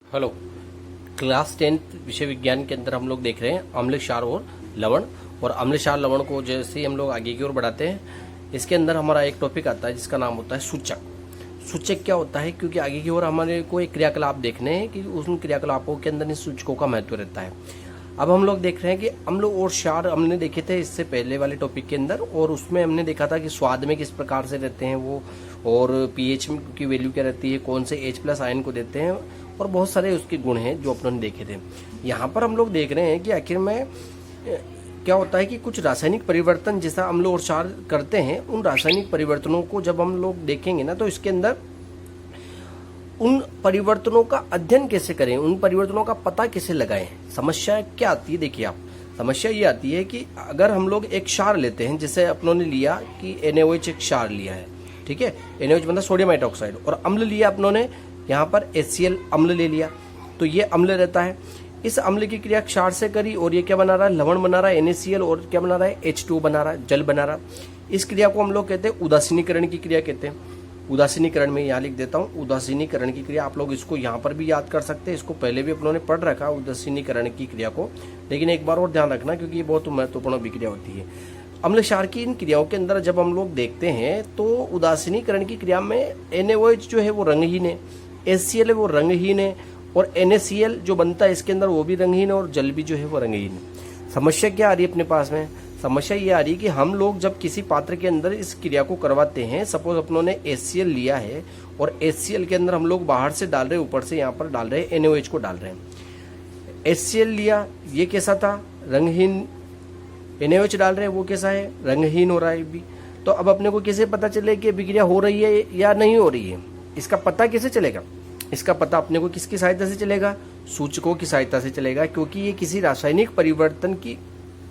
Hello. Class 10th विषय विज्ञान के अंदर हम लोग देख रहे हैं अम्ल क्षार और लवण। और अम्ल क्षार लवण को जैसे ही हम लोग आगे की ओर बढ़ाते हैं, इसके अंदर हमारा एक टॉपिक आता है जिसका नाम होता है सूचक। सूचक क्या होता है, क्योंकि आगे की ओर हमारे को एक क्रियाकलाप देखने हैं कि उन क्रियाकलापों के अंदर इन सूचकों का महत्व रहता है। अब हम लोग देख रहे हैं कि अम्ल और क्षार हमने देखे थे इससे पहले वाले टॉपिक के अंदर, और उसमें हमने देखा था कि स्वाद में किस प्रकार से रहते हैं वो, और पीएच की वैल्यू क्या रहती है, कौन से H+ आयन को देते हैं, और बहुत सारे उसके गुण हैं जो अपन ने देखे थे। यहाँ पर हम लोग देख रहे हैं कि आखिर में क्या होता है कि कुछ रासायनिक परिवर्तन जैसा अम्ल और क्षार करते हैं, उन रासायनिक परिवर्तनों को जब हम लोग देखेंगे ना, तो इसके अंदर उन परिवर्तनों का अध्ययन कैसे करें, उन परिवर्तनों का पता कैसे लगाएं। समस्या क्या आती है, देखिए आप, समस्या ये आती है कि अगर हम लोग एक क्षार लेते हैं, जैसे अपनों ने लिया कि NaOH एक क्षार लिया है, ठीक है, NaOH मतलब सोडियम हाइड्रोक्साइड, और अम्ल लिया अपनों ने यहाँ पर HCl अम्ल ले लिया, तो ये अम्ल रहता है। इस अम्ल की क्रिया क्षार से करी और ये क्या बना रहा है, लवण बना रहा है NaCl, और क्या बना रहा है, H2 बना रहा है, जल बना रहा है। इस क्रिया को हम लोग कहते हैं उदासीनीकरण की क्रिया कहते हैं। उदासीनीकरण में यहाँ लिख देता हूँ, उदासीनीकरण की क्रिया। आप लोग इसको यहाँ पर भी याद कर सकते हैं, इसको पहले भी अपनों ने पढ़ रखा उदासीनीकरण की क्रिया को, लेकिन एक बार और ध्यान रखना क्योंकि ये बहुत महत्वपूर्ण अभिक्रिया होती है। अम्ल क्षार की इन क्रियाओं के अंदर जब हम लोग देखते हैं तो उदासीनीकरण की क्रिया में NaOH जो है वो रंगहीन है, HCl है वो रंगहीन है, और NaCl जो बनता है इसके अंदर वो भी रंगहीन है, और जल भी जो है वो रंगहीन है। समस्या क्या आ रही है अपने पास में, समस्या ये आ रही है कि हम लोग जब किसी पात्र के अंदर इस क्रिया को करवाते हैं, सपोज अपनों ने HCl लिया है और HCl के अंदर हम लोग बाहर से डाल रहे हैं, ऊपर से यहाँ पर डाल रहे हैं NaOH को डाल रहे हैं। HCl लिया, ये कैसा था, रंगहीन, NaOH डाल रहे हैं वो कैसा है, रंगहीन हो रहा है भी। तो अब अपने को कैसे पता चले कि अभिक्रिया हो रही है या नहीं हो रही है, इसका पता कैसे चलेगा? इसका पता अपने को किसकी सहायता से चलेगा, सूचकों की सहायता से चलेगा, क्योंकि ये किसी रासायनिक परिवर्तन की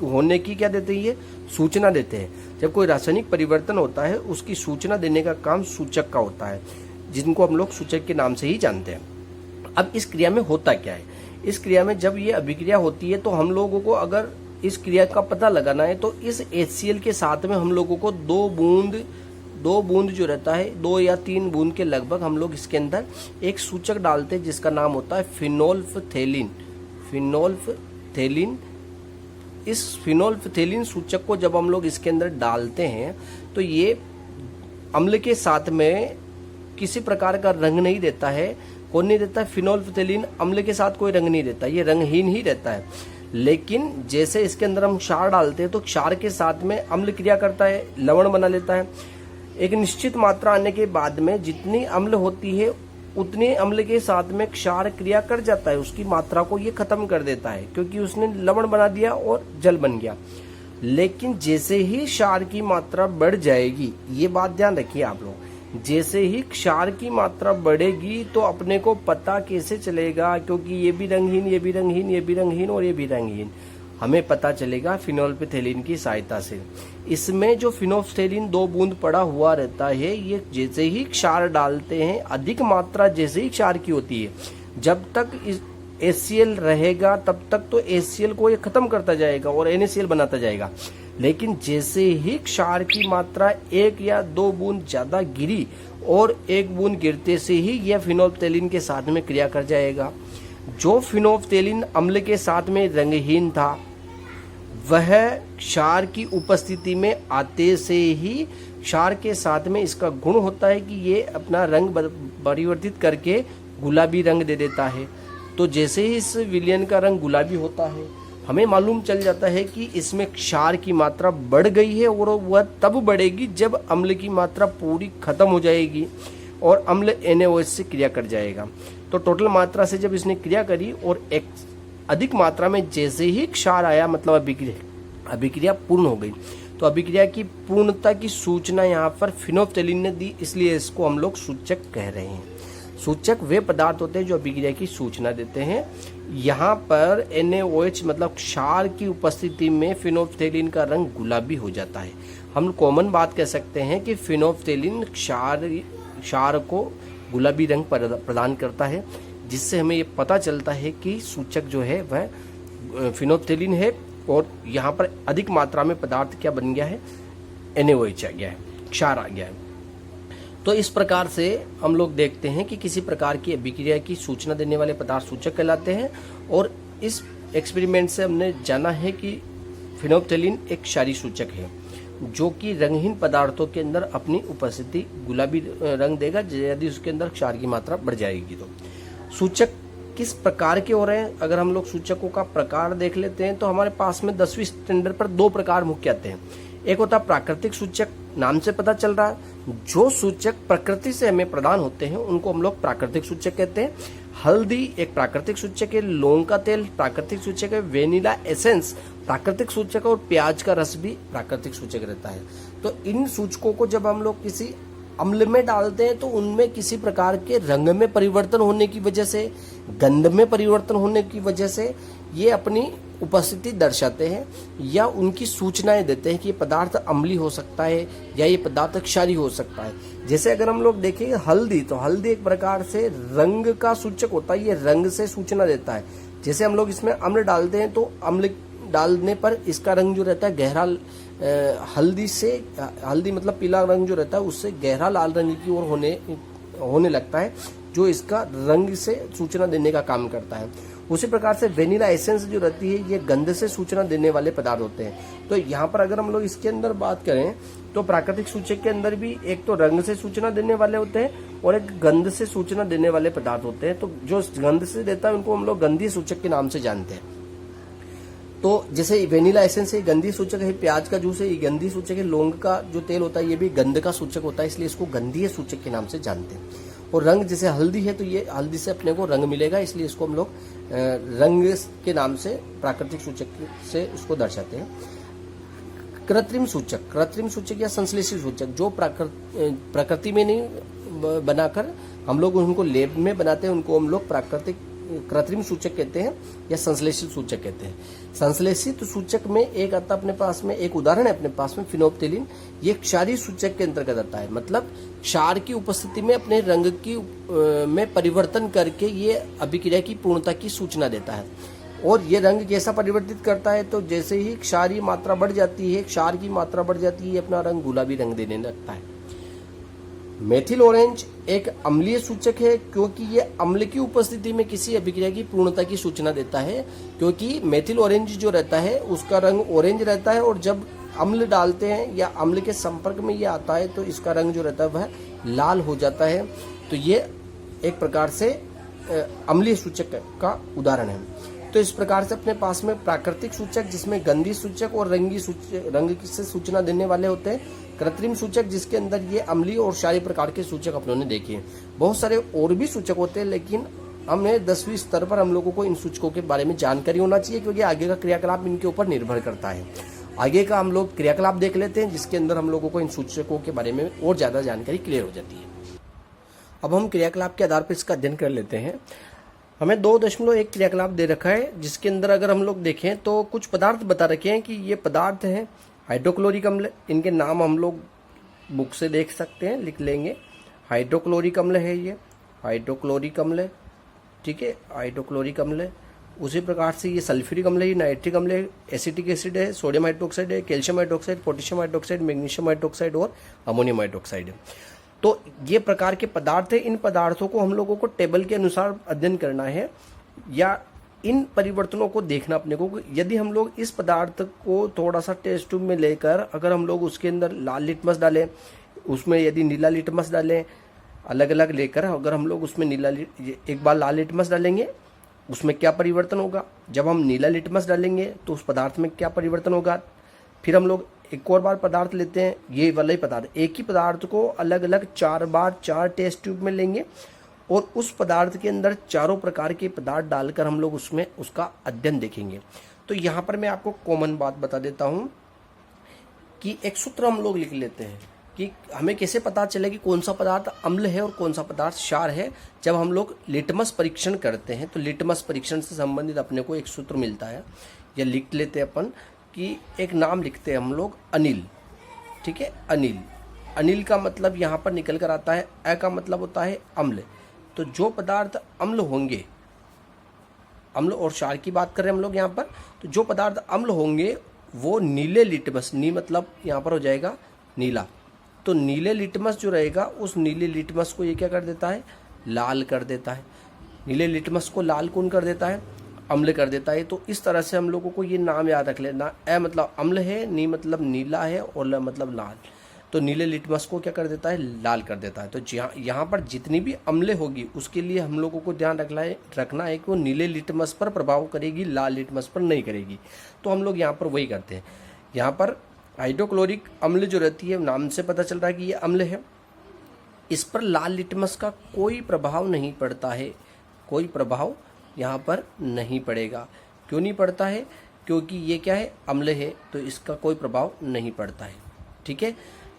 होने की क्या देते हैं, ये सूचना देते हैं। जब कोई रासायनिक परिवर्तन होता है उसकी सूचना देने का काम सूचक का होता है, जिनको हम लोग सूचक के नाम से ही जानते हैं। अब इस क्रिया में होता क्या है, इस क्रिया में जब ये अभिक्रिया होती है तो हम लोगों को अगर इस क्रिया का पता लगाना है तो इस HCl के साथ में हम लोगों को दो बूंद जो रहता है, 2 या 3 बूंद के लगभग हम लोग इसके अंदर एक सूचक डालते हैं जिसका नाम होता है फिनोल्फथेलिन। फिनोल्फथेलिन, इस फिनोल्फथेलिन सूचक को जब हम लोग इसके अंदर डालते हैं तो ये अम्ल के साथ में किसी प्रकार का रंग नहीं देता है। कौन नहीं देता है, फिनोल्फथेलिन अम्ल के साथ कोई रंग नहीं देता, ये रंगहीन ही रहता है। लेकिन जैसे इसके अंदर हम क्षार डालते हैं तो क्षार के साथ में अम्ल क्रिया करता है, लवण बना लेता है। एक निश्चित मात्रा आने के बाद में जितनी अम्ल होती है उतने अम्ल के साथ में क्षार क्रिया कर जाता है, उसकी मात्रा को ये खत्म कर देता है, क्योंकि उसने लवण बना दिया और जल बन गया। लेकिन जैसे ही क्षार की मात्रा बढ़ जाएगी, ये बात ध्यान रखिए आप लोग, जैसे ही क्षार की मात्रा बढ़ेगी तो अपने को पता कैसे चलेगा, क्योंकि ये भी रंगहीन, ये भी रंगहीन, ये भी रंगहीन और ये भी रंगहीन, हमें पता चलेगा फिनोल्फथेलिन की सहायता से। इसमें जो फिनोल्फथेलिन 2 बूंद पड़ा हुआ रहता है, ये जैसे ही क्षार डालते हैं, अधिक मात्रा जैसे ही क्षार की होती है, जब तक इस HCl रहेगा तब तक तो HCl को ये खत्म करता जाएगा और NaCl बनाता जाएगा। लेकिन जैसे ही क्षार की मात्रा 1 या 2 बूंद ज्यादा गिरी और 1 बूंद गिरते से ही यह फिनोल्फथेलिन के साथ में क्रिया कर जाएगा। जो फिनोल्फथेलिन अम्ल के साथ में रंगहीन था, वह क्षार की उपस्थिति में आते से ही क्षार के साथ में इसका गुण होता है कि ये अपना रंग परिवर्तित करके गुलाबी रंग दे देता है। तो जैसे ही इस विलयन का रंग गुलाबी होता है, हमें मालूम चल जाता है कि इसमें क्षार की मात्रा बढ़ गई है, और वह तब बढ़ेगी जब अम्ल की मात्रा पूरी खत्म हो जाएगी और अम्ल NaOH से क्रिया कर जाएगा। तो टोटल मात्रा से जब इसने क्रिया करी और एक अधिक मात्रा में जैसे ही क्षार आया, मतलब अभिक्रिया पूर्ण हो गई। तो अभिक्रिया की पूर्णता की सूचना यहाँ पर फिनोल्फथेलिन ने दी, इसलिए इसको हम लोग सूचक कह रहे हैं। सूचक वे पदार्थ होते हैं जो अभिक्रिया की सूचना देते हैं। यहाँ पर NaOH मतलब क्षार की उपस्थिति में फिनोल्फथेलिन का रंग गुलाबी हो जाता है। हम कॉमन बात कह सकते हैं कि फिनोल्फथेलिन क्षार को गुलाबी रंग प्रदान करता है, जिससे हमें ये पता चलता है कि सूचक जो है वह फिनोल्फथेलिन है, और यहाँ पर अधिक मात्रा में पदार्थ क्या बन गया है, NaOH आ गया है, क्षार आ गया है। तो इस प्रकार से हम लोग देखते हैं कि किसी प्रकार की अभिक्रिया की सूचना देने वाले पदार्थ सूचक कहलाते हैं। और इस एक्सपेरिमेंट से हमने जाना है कि फिनोल्फ्थेलिन एक क्षारीय सूचक है जो कि रंगहीन पदार्थों के अंदर अपनी उपस्थिति गुलाबी रंग देगा यदि उसके अंदर क्षार की मात्रा बढ़ जाएगी। तो सूचक किस प्रकार के हो रहे हैं, अगर हम लोग सूचकों का प्रकार देख लेते हैं तो हमारे पास में 10वीं स्टैंडर्ड पर 2 प्रकार मुख्य आते हैं। एक होता है प्राकृतिक सूचक, नाम से पता चल रहा है जो सूचक प्रकृति से हमें प्रदान होते हैं उनको हम लोग प्राकृतिक सूचक कहते हैं। हल्दी एक प्राकृतिक सूचक है, लौंग का तेल प्राकृतिक सूचक है, वेनिला एसेंस प्राकृतिक सूचक है और प्याज का रस भी प्राकृतिक सूचक रहता है। तो इन सूचकों को जब हम लोग किसी अम्ल में डालते हैं तो उनमें किसी प्रकार के रंग में परिवर्तन होने की वजह से, गंध में परिवर्तन होने की वजह से ये अपनी उपस्थिति दर्शाते हैं या उनकी सूचनाएं देते हैं कि ये पदार्थ अम्लीय हो सकता है या ये पदार्थ क्षारीय हो सकता है। जैसे अगर हम लोग देखें हल्दी, तो हल्दी एक प्रकार से रंग का सूचक होता है, ये रंग से सूचना देता है। जैसे हम लोग इसमें अम्ल डालते हैं तो अम्ल डालने पर इसका रंग जो रहता है गहरा, हल्दी मतलब पीला रंग जो रहता है उससे गहरा लाल रंग की ओर होने लगता है जो इसका रंग से सूचना देने का काम करता है। उसी प्रकार से वेनिला एसेंस जो रहती है ये गंध से सूचना देने वाले पदार्थ होते हैं। तो यहाँ पर अगर हम लोग इसके अंदर बात करें तो प्राकृतिक सूचक के अंदर भी एक तो रंग से सूचना देने वाले होते हैं और एक गंध से सूचना देने वाले पदार्थ होते हैं। तो जो गंध से देता है उनको हम लोग गंधीय सूचक के नाम से जानते हैं। तो जैसे वेनिला एसेंस है गंधीय सूचक है, प्याज का जूस है ये गंधीय सूचक है, लौंग का जो तेल होता है ये भी गंध का सूचक होता है, इसलिए इसको गंधीय सूचक के नाम से जानते हैं। और रंग जैसे हल्दी है तो ये हल्दी से अपने को रंग मिलेगा, इसलिए इसको हम लोग रंग के नाम से प्राकृतिक सूचक से उसको दर्शाते हैं। कृत्रिम सूचक या संश्लेषित सूचक जो प्रकृति में नहीं बनाकर हम लोग उनको लैब में बनाते हैं उनको हम लोग कृत्रिम सूचक कहते हैं या संश्लेषित सूचक कहते हैं। संश्लेषित सूचक में एक आता अपने पास में, एक उदाहरण है अपने पास में फिनोल्फ्थेलिन, ये क्षारीय सूचक के अंतर्गत आता है। मतलब क्षार की उपस्थिति में अपने रंग की में परिवर्तन करके ये अभिक्रिया की पूर्णता की सूचना देता है। और ये रंग कैसा परिवर्तित करता है, तो जैसे ही क्षारीय मात्रा बढ़ जाती है, क्षार की मात्रा बढ़ जाती है, अपना रंग गुलाबी रंग देने लगता है। मेथिल ऑरेंज एक अम्लीय सूचक है क्योंकि ये अम्ल की उपस्थिति में किसी अभिक्रिया की पूर्णता की सूचना देता है। क्योंकि मेथिल ऑरेंज जो रहता है उसका रंग ऑरेंज रहता है और जब अम्ल डालते हैं या अम्ल के संपर्क में ये आता है तो इसका रंग जो रहता है वह लाल हो जाता है। तो ये एक प्रकार से अम्लीय सूचक का उदाहरण है। तो इस प्रकार से अपने पास में प्राकृतिक सूचक जिसमें गंधीय सूचक और रंग से सूचना देने वाले होते हैं, कृत्रिम सूचक जिसके अंदर ये अम्लीय और क्षारीय प्रकार के सूचक अपनों ने देखे हैं। बहुत सारे और भी सूचक होते हैं लेकिन हमने 10वीं स्तर पर हम लोगों को इन सूचकों के बारे में जानकारी होना चाहिए क्योंकि आगे का क्रियाकलाप इनके ऊपर निर्भर करता है। आगे का हम लोग क्रियाकलाप देख लेते हैं जिसके अंदर हम लोगों को इन सूचकों के बारे में और ज्यादा जानकारी क्लियर हो जाती है। अब हम क्रियाकलाप के आधार पर इसका अध्ययन कर लेते हैं। हमें 2.1 क्रियाकलाप दे रखा है जिसके अंदर अगर हम लोग देखें तो कुछ पदार्थ बता रखे हैं कि ये पदार्थ हैं हाइड्रोक्लोरिक अम्ल। इनके नाम हम लोग बुक से देख सकते हैं, लिख लेंगे। हाइड्रोक्लोरिक अम्ल है ये, हाइड्रोक्लोरिक अम्ल, ठीक है, हाइड्रोक्लोरिक अम्ल। उसी प्रकार से ये सल्फ्यूरिक अम्ल है, ये नाइट्रिक अम्ल है, एसिटिक एसिड है, सोडियम हाइड्रोक्साइड है, calcium hydroxide, potassium hydroxide, magnesium hydroxide और अमोनियम हाइड्रोक्साइड है। तो ये प्रकार के पदार्थ है। इन पदार्थों को हम लोगों को टेबल के अनुसार अध्ययन करना है या इन परिवर्तनों को देखना अपने को। यदि हम लोग इस पदार्थ को थोड़ा सा टेस्ट ट्यूब में लेकर अगर हम लोग उसके अंदर लाल लिटमस डालें, उसमें यदि नीला लिटमस डालें, अलग अलग लेकर अगर हम लोग उसमें एक बार लाल लिटमस डालेंगे उसमें क्या परिवर्तन होगा, जब हम नीला लिटमस डालेंगे तो उस पदार्थ में क्या परिवर्तन होगा। फिर हम लोग एक और बार पदार्थ लेते हैं, ये वाला ही पदार्थ, एक ही पदार्थ को अलग अलग 4 बार 4 टेस्ट ट्यूब में लेंगे और उस पदार्थ के अंदर चारों प्रकार के पदार्थ डालकर हम लोग उसमें उसका अध्ययन देखेंगे। तो यहाँ पर मैं आपको कॉमन बात बता देता हूँ कि एक सूत्र हम लोग लिख लेते हैं कि हमें कैसे पता चले कि कौन सा पदार्थ अम्ल है और कौन सा पदार्थ क्षार है। जब हम लोग लिटमस परीक्षण करते हैं तो लिटमस परीक्षण से संबंधित अपने को एक सूत्र मिलता है या लिख लेते हैं अपन कि एक नाम लिखते हैं हम लोग अनिल, ठीक है, अनिल। अनिल का मतलब यहाँ पर निकल कर आता है, अ का मतलब होता है अम्ल। तो जो पदार्थ अम्ल होंगे, अम्ल और क्षार की बात कर रहे हैं हम लोग यहाँ पर, तो जो पदार्थ अम्ल होंगे वो नीले लिटमस, नी मतलब यहाँ पर हो जाएगा नीला, तो नीले लिटमस जो रहेगा उस नीले लिटमस को ये क्या कर देता है, लाल कर देता है। नीले लिटमस को लाल कौन कर देता है, अम्ल कर देता है। तो इस तरह से हम लोगों को ये नाम याद रख लेना, ए मतलब अम्ल है, नी मतलब नीला है और ल मतलब लाल। तो नीले लिटमस को क्या कर देता है, लाल कर देता है। तो यहाँ पर जितनी भी अम्ल होगी उसके लिए हम लोगों को ध्यान रखना है कि वो नीले लिटमस पर प्रभाव करेगी, लाल लिटमस पर नहीं करेगी। तो हम लोग यहाँ पर वही करते हैं। यहाँ पर हाइड्रोक्लोरिक अम्ल जो रहती है, नाम से पता चल रहा है कि ये अम्ल है, इस पर लाल लिटमस का कोई प्रभाव नहीं पड़ता है, कोई प्रभाव यहाँ पर नहीं पड़ेगा। क्यों नहीं पड़ता है, क्योंकि ये क्या है, अम्ल है, तो इसका कोई प्रभाव नहीं पड़ता है। ठीक है,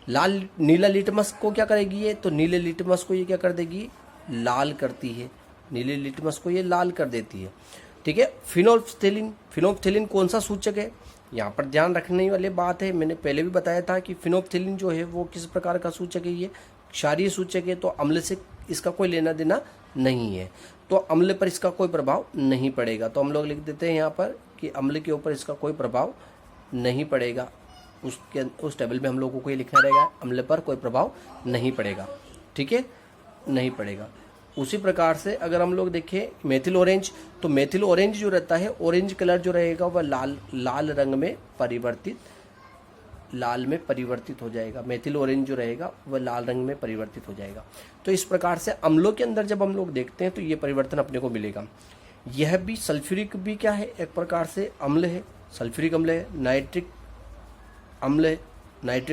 नीला लिटमस को क्या करेगी ये, तो नीले लिटमस को ये क्या कर देगी, लाल करती है, नीले लिटमस को ये लाल कर देती है। ठीक है, फिनोल्फ्थेलिन, फिनोल्फ्थेलिन कौन सा सूचक है, यहाँ पर ध्यान रखने वाली बात है। मैंने पहले भी बताया था कि फिनोल्फ्थेलिन जो है वो किस प्रकार का सूचक है, ये क्षारीय सूचक है। तो अम्ल से इसका कोई लेना देना नहीं है, तो अम्ल पर इसका कोई प्रभाव नहीं पड़ेगा। तो हम लोग लिख देते हैं यहाँ पर कि अम्ल के ऊपर इसका कोई प्रभाव नहीं पड़ेगा। उस टेबल में हम लोगों को ये लिखना रहेगा, अम्ल पर कोई प्रभाव नहीं पड़ेगा। ठीक है, नहीं पड़ेगा। उसी प्रकार से अगर हम लोग देखें मेथिल ऑरेंज, तो मेथिल ऑरेंज जो रहता है, ऑरेंज कलर जो रहेगा वह लाल रंग में परिवर्तित हो जाएगा। मेथिल ऑरेंज जो रहेगा वह लाल रंग में परिवर्तित हो जाएगा। तो इस प्रकार से अम्लों के अंदर जब हम लोग देखते हैं तो ये परिवर्तन अपने को मिलेगा। यह भी सल्फ्यूरिक भी क्या है, एक प्रकार से अम्ल है, सल्फ्यूरिक अम्ल है, नाइट्रिक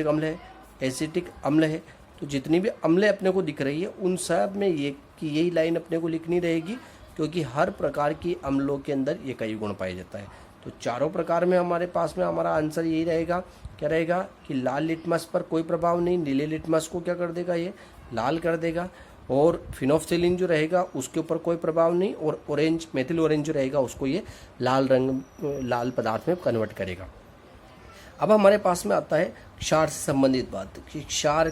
अम्ल है, एसिटिक अम्ल है। तो जितनी भी अम्ल अपने को दिख रही है उन सब में यही लाइन अपने को लिखनी रहेगी, क्योंकि हर प्रकार की अम्लों के अंदर ये कई गुण पाया जाता है। तो चारों प्रकार में हमारे पास में हमारा आंसर यही रहेगा, क्या रहेगा कि लाल लिटमस पर कोई प्रभाव नहीं, नीले लिटमस को क्या कर देगा, ये लाल कर देगा। और फिनोल्फ्थेलिन जो रहेगा उसके ऊपर कोई प्रभाव नहीं, और ऑरेंज मेथिल ऑरेंज जो रहेगा उसको ये लाल पदार्थ में कन्वर्ट करेगा। अब हमारे पास में आता है क्षार से संबंधित बात कि क्षार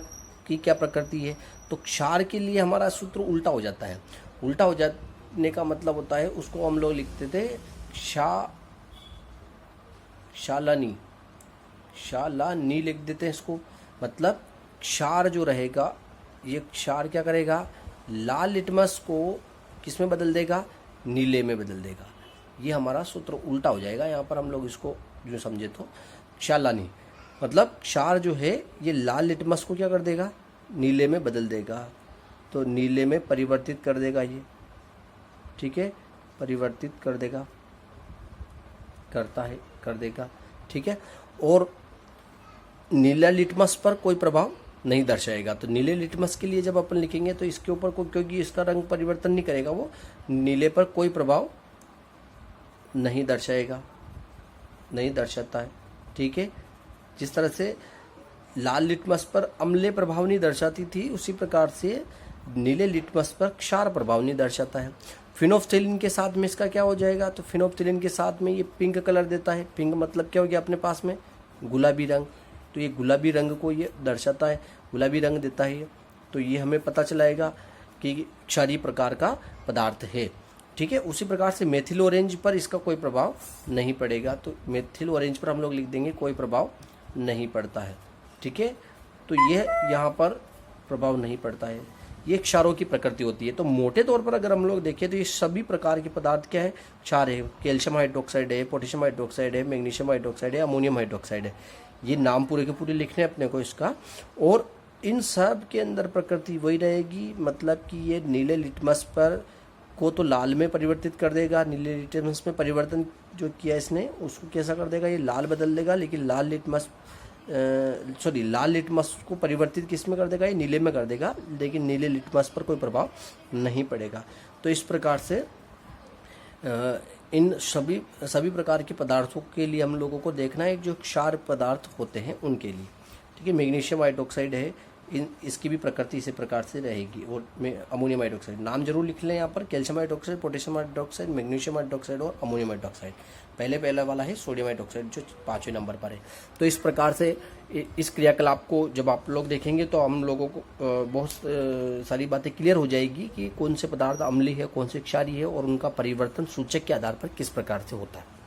की क्या प्रकृति है। तो क्षार के लिए हमारा सूत्र उल्टा हो जाता है। उल्टा हो जाने का मतलब होता है, उसको हम लोग लिखते थे शालानी लिख देते हैं इसको। मतलब क्षार जो रहेगा, ये क्षार क्या करेगा, लाल लिटमस को किस में बदल देगा, नीले में बदल देगा। ये हमारा सूत्र उल्टा हो जाएगा। यहाँ पर हम लोग इसको जो समझे तो क्षालानी मतलब क्षार जो है ये लाल लिटमस को क्या कर देगा, नीले में बदल देगा। तो नीले में परिवर्तित कर देगा ये, ठीक है, परिवर्तित कर देगा, कर देगा, ठीक है। और नीला लिटमस पर कोई प्रभाव नहीं दर्शाएगा। तो नीले लिटमस के लिए जब अपन लिखेंगे तो इसके ऊपर क्योंकि इसका रंग परिवर्तन नहीं करेगा, वो नीले पर कोई प्रभाव नहीं दर्शाएगा, नहीं दर्शाता है, ठीक है। जिस तरह से लाल लिटमस पर अम्लीय प्रभाव नहीं दर्शाती थी, उसी प्रकार से नीले लिटमस पर क्षार प्रभाव नहीं दर्शाता है। फिनोल्फ्थेलिन के साथ में इसका क्या हो जाएगा, तो फिनोल्फ्थेलिन के साथ में ये पिंक कलर देता है। पिंक मतलब क्या हो गया अपने पास में, गुलाबी रंग। तो ये गुलाबी रंग को ये दर्शाता है, गुलाबी रंग देता है ये। तो ये हमें पता चलाएगा कि क्षारीय प्रकार का पदार्थ है, ठीक है। उसी प्रकार से मेथिल ऑरेंज पर इसका कोई प्रभाव नहीं पड़ेगा। तो मेथिल ऑरेंज पर हम लोग लिख देंगे कोई प्रभाव नहीं पड़ता है, ठीक है। तो यह यहाँ पर प्रभाव नहीं पड़ता है, ये क्षारों की प्रकृति होती है। तो मोटे तौर पर अगर हम लोग देखें तो ये सभी प्रकार के पदार्थ क्या है, क्षार है। कैल्शियम हाइड्रोक्साइड है, पोटेशियम हाइड्रोक्साइड है, मैग्नीशियम हाइड्रोक्साइड है, अमोनियम हाइड्रोक्साइड है। ये नाम पूरे के पूरे लिखने अपने को इसका। और इन सब के अंदर प्रकृति वही रहेगी, मतलब कि ये नीले लिटमस पर को तो लाल में परिवर्तित कर देगा। नीले लिटमस में परिवर्तन जो किया इसने उसको कैसा कर देगा, ये लाल बदल देगा। लेकिन लाल लिटमस को परिवर्तित किस में कर देगा, ये नीले में कर देगा। लेकिन नीले लिटमस पर कोई प्रभाव नहीं पड़ेगा। तो इस प्रकार से इन सभी प्रकार के पदार्थों के लिए हम लोगों को देखना है जो क्षार पदार्थ होते हैं उनके लिए, ठीक है। मैग्नीशियम हाइड्रोक्साइड है, इसकी भी प्रकृति इसी प्रकार से रहेगी। और अमोनियम हाइड्रोक्साइड नाम जरूर लिख लें यहाँ पर, calcium hydroxide, potassium hydroxide, magnesium hydroxide और अमोनियम हाइड्रोक्साइड। पहले वाला है सोडियम हाइड्रोक्साइड जो 5वें नंबर पर है। तो इस प्रकार से इस क्रियाकलाप को जब आप लोग देखेंगे तो हम लोगों को बहुत सारी बातें क्लियर हो जाएगी कि कौन से पदार्थ अम्लीय है, कौन से क्षारीय है और उनका परिवर्तन सूचक के आधार पर किस प्रकार से होता है।